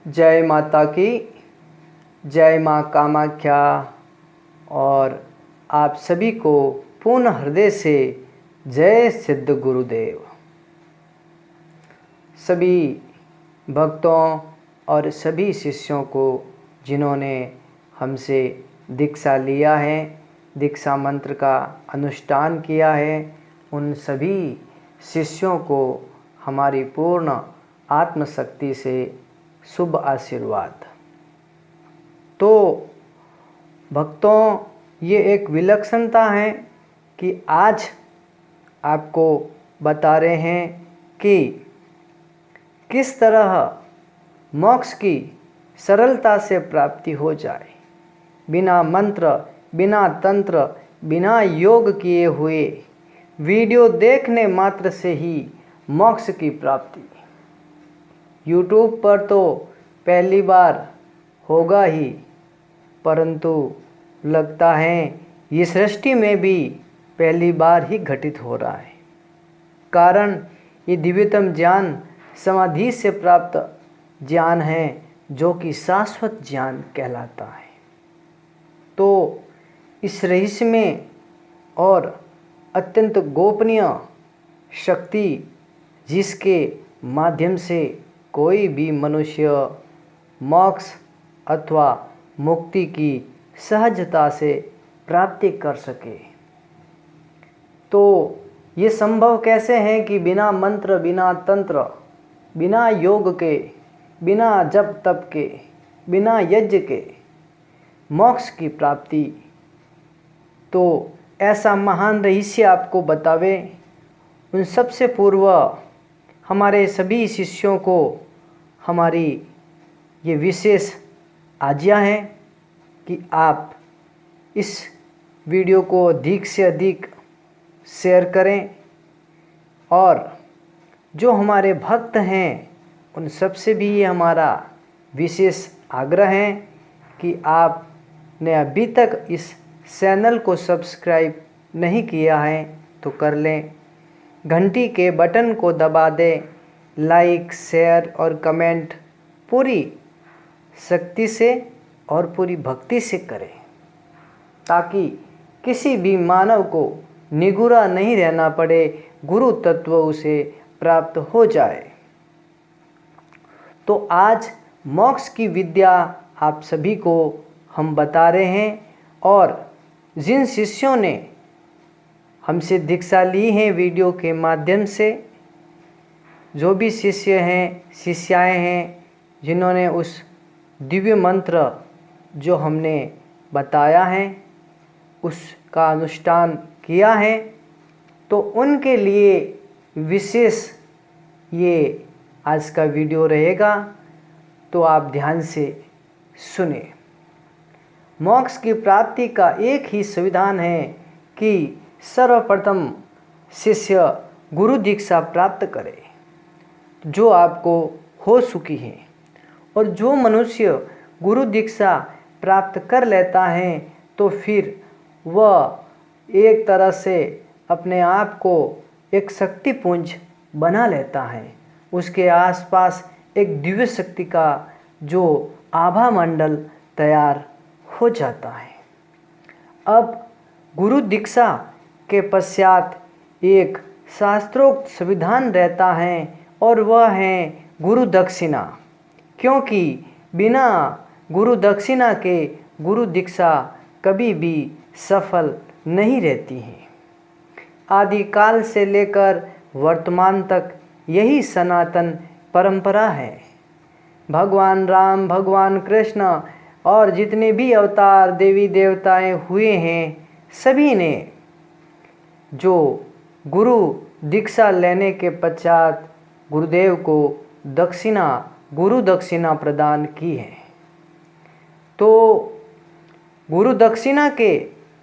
जय माता की, जय माँ कामाख्या। और आप सभी को पूर्ण हृदय से जय सिद्ध गुरुदेव। सभी भक्तों और सभी शिष्यों को जिन्होंने हमसे दीक्षा लिया है, दीक्षा मंत्र का अनुष्ठान किया है, उन सभी शिष्यों को हमारी पूर्ण आत्मशक्ति से शुभ आशीर्वाद। तो भक्तों, ये एक विलक्षणता है कि आज आपको बता रहे हैं कि किस तरह मोक्ष की सरलता से प्राप्ति हो जाए, बिना मंत्र, बिना तंत्र, बिना योग किए हुए वीडियो देखने मात्र से ही मोक्ष की प्राप्ति। YouTube पर तो पहली बार होगा ही, परंतु लगता है ये सृष्टि में भी पहली बार ही घटित हो रहा है। कारण ये दिव्यतम ज्ञान समाधि से प्राप्त ज्ञान है, जो कि शाश्वत ज्ञान कहलाता है। तो इस रहस्य में और अत्यंत गोपनीय शक्ति, जिसके माध्यम से कोई भी मनुष्य मोक्ष अथवा मुक्ति की सहजता से प्राप्ति कर सके। तो ये संभव कैसे है कि बिना मंत्र, बिना तंत्र, बिना योग के, बिना जप तप के, बिना यज्ञ के मोक्ष की प्राप्ति। तो ऐसा महान रहस्य आपको बतावे, उन सबसे पूर्व हमारे सभी शिष्यों को हमारी ये विशेष आज्ञा है कि आप इस वीडियो को अधिक से अधिक शेयर करें, और जो हमारे भक्त हैं उन सबसे भी ये हमारा विशेष आग्रह है कि आपने अभी तक इस चैनल को सब्सक्राइब नहीं किया है तो कर लें, घंटी के बटन को दबा दें, लाइक, शेयर और कमेंट पूरी शक्ति से और पूरी भक्ति से करें, ताकि किसी भी मानव को निगुरा नहीं रहना पड़े, गुरु तत्व उसे प्राप्त हो जाए। तो आज मोक्ष की विद्या आप सभी को हम बता रहे हैं, और जिन शिष्यों ने हमसे दीक्षा ली है वीडियो के माध्यम से, जो भी शिष्य हैं, शिष्याएं हैं, जिन्होंने उस दिव्य मंत्र जो हमने बताया है उसका अनुष्ठान किया है, तो उनके लिए विशेष ये आज का वीडियो रहेगा। तो आप ध्यान से सुने। मोक्ष की प्राप्ति का एक ही संविधान है कि सर्वप्रथम शिष्य गुरु दीक्षा प्राप्त करे, जो आपको हो चुकी है। और जो मनुष्य गुरु दीक्षा प्राप्त कर लेता है तो फिर वह एक तरह से अपने आप को एक शक्तिपुंज बना लेता है। उसके आसपास एक दिव्य शक्ति का जो आभा मंडल तैयार हो जाता है। अब गुरु दीक्षा के पश्चात एक शास्त्रोक्त संविधान रहता है, और वह है गुरु दक्षिणा, क्योंकि बिना गुरु दक्षिणा के गुरु दीक्षा कभी भी सफल नहीं रहती है। आदिकाल से लेकर वर्तमान तक यही सनातन परंपरा है। भगवान राम, भगवान कृष्ण और जितने भी अवतार देवी देवताएं हुए हैं, सभी ने जो गुरु दीक्षा लेने के पश्चात गुरुदेव को दक्षिणा, गुरु दक्षिणा प्रदान की है। तो गुरु दक्षिणा के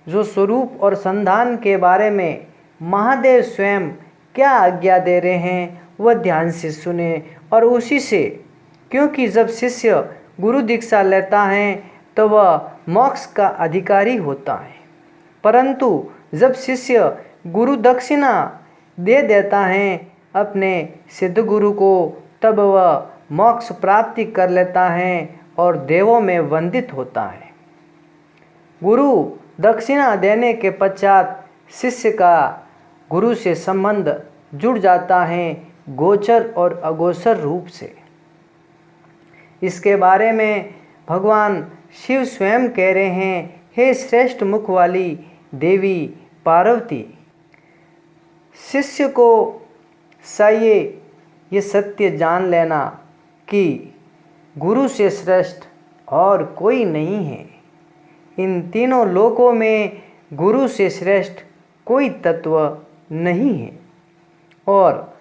जो स्वरूप और संधान के बारे में महादेव स्वयं क्या आज्ञा दे रहे हैं, वह ध्यान से सुने और उसी से, क्योंकि जब शिष्य गुरु दीक्षा लेता है तो वह मोक्ष का अधिकारी होता है, परंतु जब शिष्य गुरु दक्षिणा दे देता है अपने सिद्ध गुरु को, तब वह मोक्ष प्राप्ति कर लेता है और देवों में वंदित होता है। गुरु दक्षिणा देने के पश्चात शिष्य का गुरु से संबंध जुड़ जाता है गोचर और अगोचर रूप से। इसके बारे में भगवान शिव स्वयं कह रहे हैं, हे श्रेष्ठ मुख वाली देवी पार्वती, शिष्य को चाहिए ये सत्य जान लेना कि गुरु से श्रेष्ठ और कोई नहीं है। इन तीनों लोकों में गुरु से श्रेष्ठ कोई तत्व नहीं है और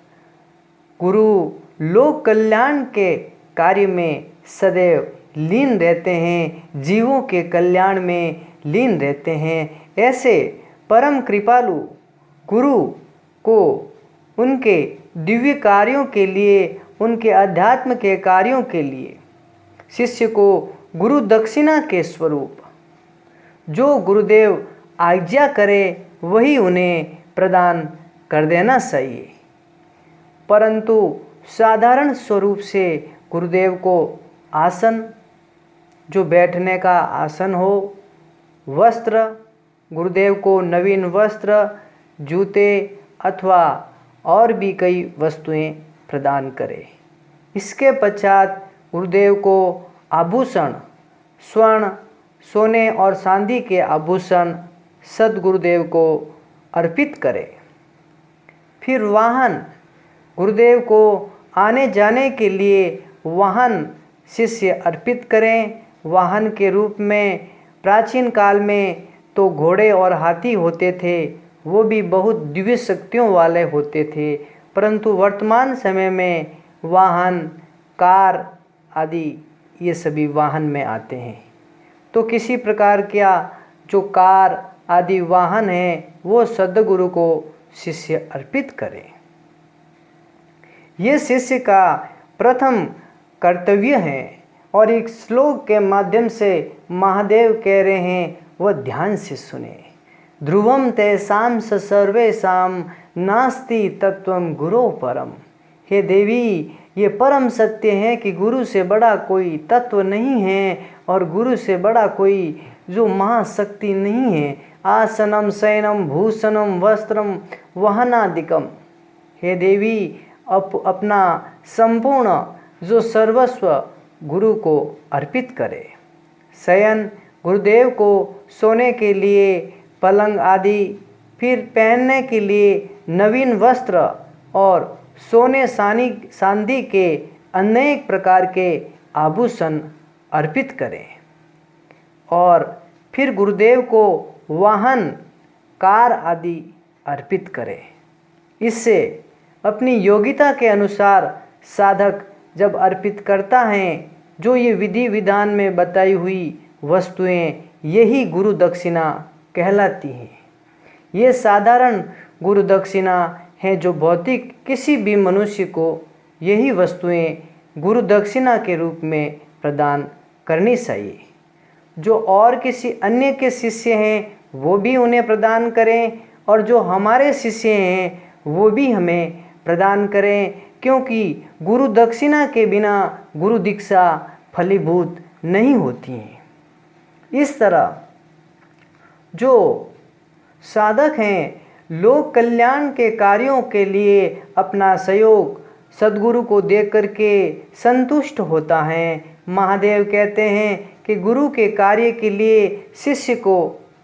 गुरु लोक कल्याण के कार्य में सदैव लीन रहते हैं, जीवों के कल्याण में लीन रहते हैं। ऐसे परम कृपालु गुरु को उनके दिव्य कार्यों के लिए, उनके अध्यात्म के कार्यों के लिए शिष्य को गुरु दक्षिणा के स्वरूप जो गुरुदेव आज्ञा करे वही उन्हें प्रदान कर देना चाहिए। परंतु साधारण स्वरूप से गुरुदेव को आसन, जो बैठने का आसन हो, वस्त्र, गुरुदेव को नवीन वस्त्र, जूते अथवा और भी कई वस्तुएं प्रदान करें। इसके पश्चात गुरुदेव को आभूषण, स्वर्ण, सोने और चांदी के आभूषण सद्गुरुदेव को अर्पित करें। फिर वाहन, गुरुदेव को आने जाने के लिए वाहन शिष्य अर्पित करें। वाहन के रूप में प्राचीन काल में तो घोड़े और हाथी होते थे, वो भी बहुत दिव्य शक्तियों वाले होते थे, परंतु वर्तमान समय में वाहन, कार आदि ये सभी वाहन में आते हैं। तो किसी प्रकार का जो कार आदि वाहन है वो सद्गुरु को शिष्य अर्पित करे। ये शिष्य का प्रथम कर्तव्य है और एक श्लोक के माध्यम से महादेव कह रहे हैं, वह ध्यान से सुने। ध्रुवम तेषां स सर्वेषां नास्ति तत्वं गुरो परम। हे देवी, ये परम सत्य है कि गुरु से बड़ा कोई तत्व नहीं है और गुरु से बड़ा कोई जो महाशक्ति नहीं है। आसनम शयनम भूषणम वस्त्रम वहनादिकम। हे देवी, अपना संपूर्ण जो सर्वस्व गुरु को अर्पित करे। शयन, गुरुदेव को सोने के लिए पलंग आदि, फिर पहनने के लिए नवीन वस्त्र और सोने चांदी के अनेक प्रकार के आभूषण अर्पित करें। और फिर गुरुदेव को वाहन, कार आदि अर्पित करें। इससे अपनी योग्यता के अनुसार साधक जब अर्पित करता है, जो ये विधि विधान में बताई हुई वस्तुएं, यही गुरु दक्षिणा कहलाती हैं। ये साधारण गुरु दक्षिणा है जो भौतिक किसी भी मनुष्य को यही वस्तुएं गुरु दक्षिणा के रूप में प्रदान करनी चाहिए। जो और किसी अन्य के शिष्य हैं वो भी उन्हें प्रदान करें और जो हमारे शिष्य हैं वो भी हमें प्रदान करें, क्योंकि गुरु दक्षिणा के बिना गुरु दीक्षा फलीभूत नहीं होती है। इस तरह जो साधक हैं लोक कल्याण के कार्यों के लिए अपना सहयोग सद्गुरु को दे करके संतुष्ट होता है। महादेव कहते हैं कि गुरु के कार्य के लिए शिष्य को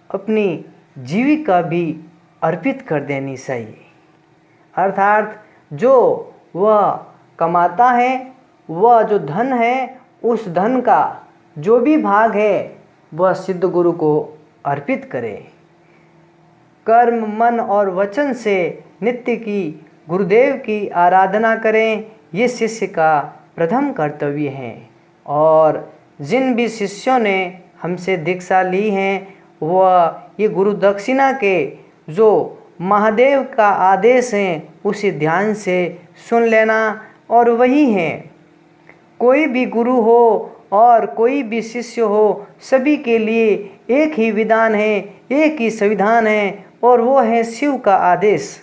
अपनी जीविका भी अर्पित कर देनी चाहिए। अर्थात जो वह कमाता है, वह जो धन है, उस धन का जो भी भाग है वह सिद्ध गुरु को अर्पित करे। कर्म, मन और वचन से नित्य की गुरुदेव की आराधना करें, ये शिष्य का प्रथम कर्तव्य है। और जिन भी शिष्यों ने हमसे दीक्षा ली हैं वह ये गुरु दक्षिणा के जो महादेव का आदेश हैं उसे ध्यान से सुन लेना और वही है। कोई भी गुरु हो और कोई भी शिष्य हो, सभी के लिए एक ही विधान है, एक ही संविधान है और वो है शिव का आदेश,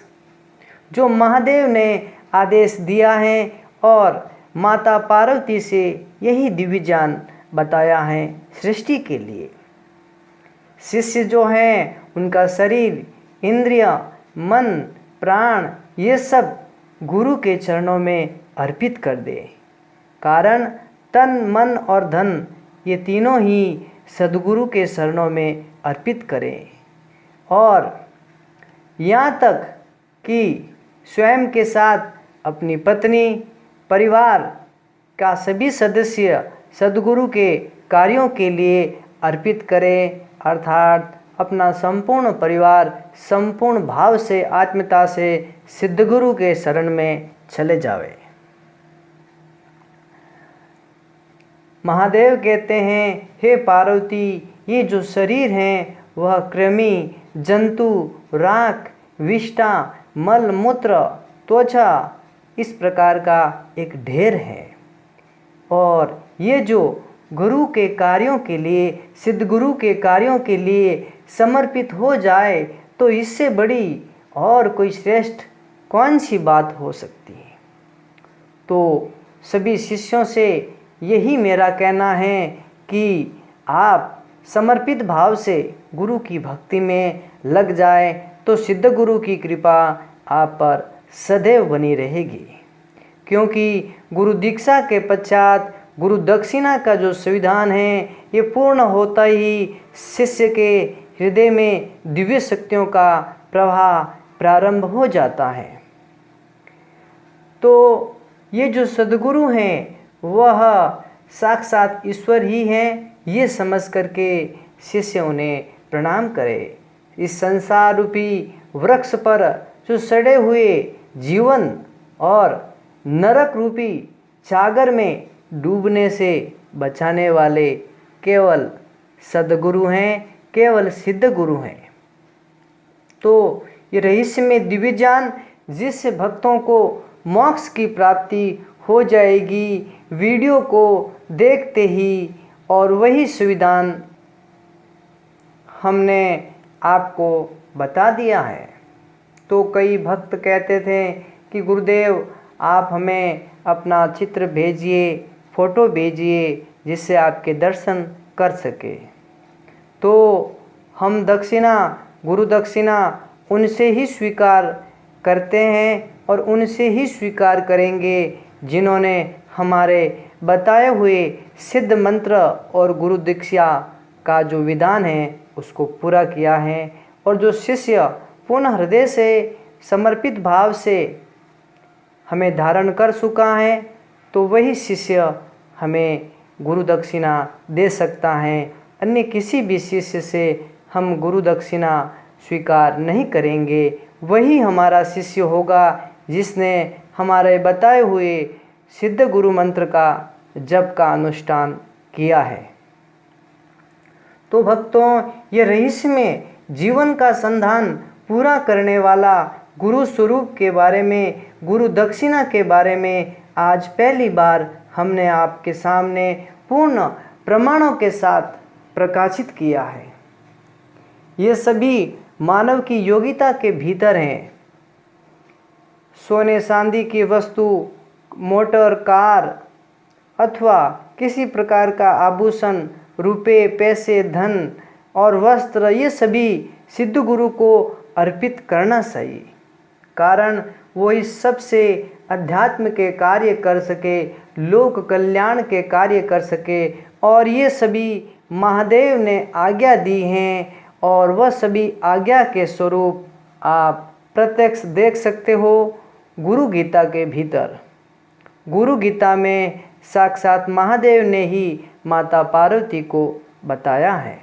जो महादेव ने आदेश दिया है। और माता पार्वती से यही दिव्य ज्ञान बताया है सृष्टि के लिए। शिष्य जो हैं उनका शरीर, इंद्रिय, मन, प्राण ये सब गुरु के चरणों में अर्पित कर दे। कारण तन, मन और धन ये तीनों ही सद्गुरु के चरणों में अर्पित करें। और यहाँ तक कि स्वयं के साथ अपनी पत्नी, परिवार का सभी सदस्य सद्गुरु के कार्यों के लिए अर्पित करें। अर्थात अपना संपूर्ण परिवार संपूर्ण भाव से, आत्मता से सिद्धगुरु के शरण में चले जावे। महादेव कहते हैं, हे पार्वती, ये जो शरीर हैं वह कृमि, जंतु, राख, विष्ठा, मल मूत्र, त्वचा इस प्रकार का एक ढेर है। और ये जो गुरु के कार्यों के लिए, सिद्धगुरु के कार्यों के लिए समर्पित हो जाए तो इससे बड़ी और कोई श्रेष्ठ कौन सी बात हो सकती है। तो सभी शिष्यों से यही मेरा कहना है कि आप समर्पित भाव से गुरु की भक्ति में लग जाए तो सिद्ध गुरु की कृपा आप पर सदैव बनी रहेगी। क्योंकि गुरु दीक्षा के पश्चात गुरु दक्षिणा का जो संविधान है ये पूर्ण होता ही शिष्य के हृदय में दिव्य शक्तियों का प्रवाह प्रारंभ हो जाता है। तो ये जो सद्गुरु हैं वह साक्षात ईश्वर ही हैं, ये समझ करके शिष्य उन्हें प्रणाम करे। इस संसार रूपी वृक्ष पर जो सड़े हुए जीवन और नरक रूपी सागर में डूबने से बचाने वाले केवल सद्गुरु हैं, केवल सिद्ध गुरु हैं। तो ये रहस्य में दिव्य ज्ञान जिससे भक्तों को मोक्ष की प्राप्ति हो जाएगी, वीडियो को देखते ही और वही सुविधान हमने आपको बता दिया है। तो कई भक्त कहते थे कि गुरुदेव आप हमें अपना चित्र भेजिए, फ़ोटो भेजिए जिससे आपके दर्शन कर सके। तो हम दक्षिणा, गुरु दक्षिणा उनसे ही स्वीकार करते हैं और उनसे ही स्वीकार करेंगे जिन्होंने हमारे बताए हुए सिद्ध मंत्र और गुरु दीक्षा का जो विधान है उसको पूरा किया है। और जो शिष्य पूर्ण हृदय से समर्पित भाव से हमें धारण कर चुका है तो वही शिष्य हमें गुरु दक्षिणा दे सकता है। अन्य किसी भी शिष्य से हम गुरु दक्षिणा स्वीकार नहीं करेंगे। वही हमारा शिष्य होगा जिसने हमारे बताए हुए सिद्ध गुरु मंत्र का जप का अनुष्ठान किया है। तो भक्तों, ये रहस्य में जीवन का संधान पूरा करने वाला गुरु स्वरूप के बारे में, गुरु दक्षिणा के बारे में आज पहली बार हमने आपके सामने पूर्ण प्रमाणों के साथ प्रकाशित किया है। ये सभी मानव की योग्यता के भीतर हैं। सोने चांदी की वस्तु, मोटर, कार अथवा किसी प्रकार का आभूषण, रुपए, पैसे, धन और वस्त्र, ये सभी सिद्ध गुरु को अर्पित करना चाहिए। कारण वो इस सबसे अध्यात्म के कार्य कर सके, लोक कल्याण के कार्य कर सके। और ये सभी महादेव ने आज्ञा दी हैं और वह सभी आज्ञा के स्वरूप आप प्रत्यक्ष देख सकते हो गुरु गीता के भीतर। गुरु गीता में साक्षात महादेव ने ही माता पार्वती को बताया है।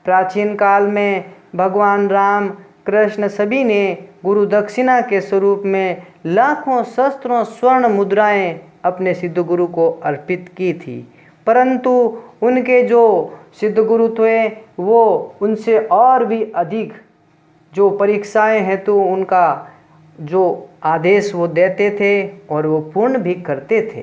प्राचीन काल में भगवान राम, कृष्ण सभी ने गुरु दक्षिणा के स्वरूप में लाखों शस्त्रों स्वर्ण मुद्राएं अपने सिद्ध गुरु को अर्पित की थी। परंतु उनके जो सिद्ध गुरु थे वो उनसे और भी अधिक जो परीक्षाएं हेतु उनका जो आदेश वो देते थे और वो पूर्ण भी करते थे।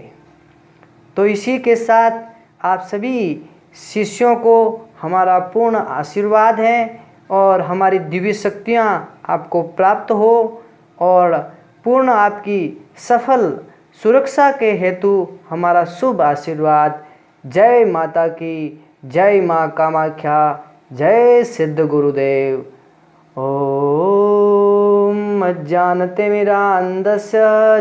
तो इसी के साथ आप सभी शिष्यों को हमारा पूर्ण आशीर्वाद है और हमारी दिव्य शक्तियाँ आपको प्राप्त हो और पूर्ण आपकी सफल सुरक्षा के हेतु हमारा शुभ आशीर्वाद। जय माता की, जय माँ कामाख्या, जय सिद्ध गुरुदेव। ओम अज्ञानतिमिरान्धस्य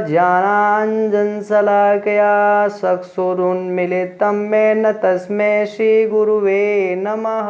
ज्ञानाञ्जनशलाकया चक्षुरुन्मीलितं येन तस्मै श्रीगुरुवे नमः।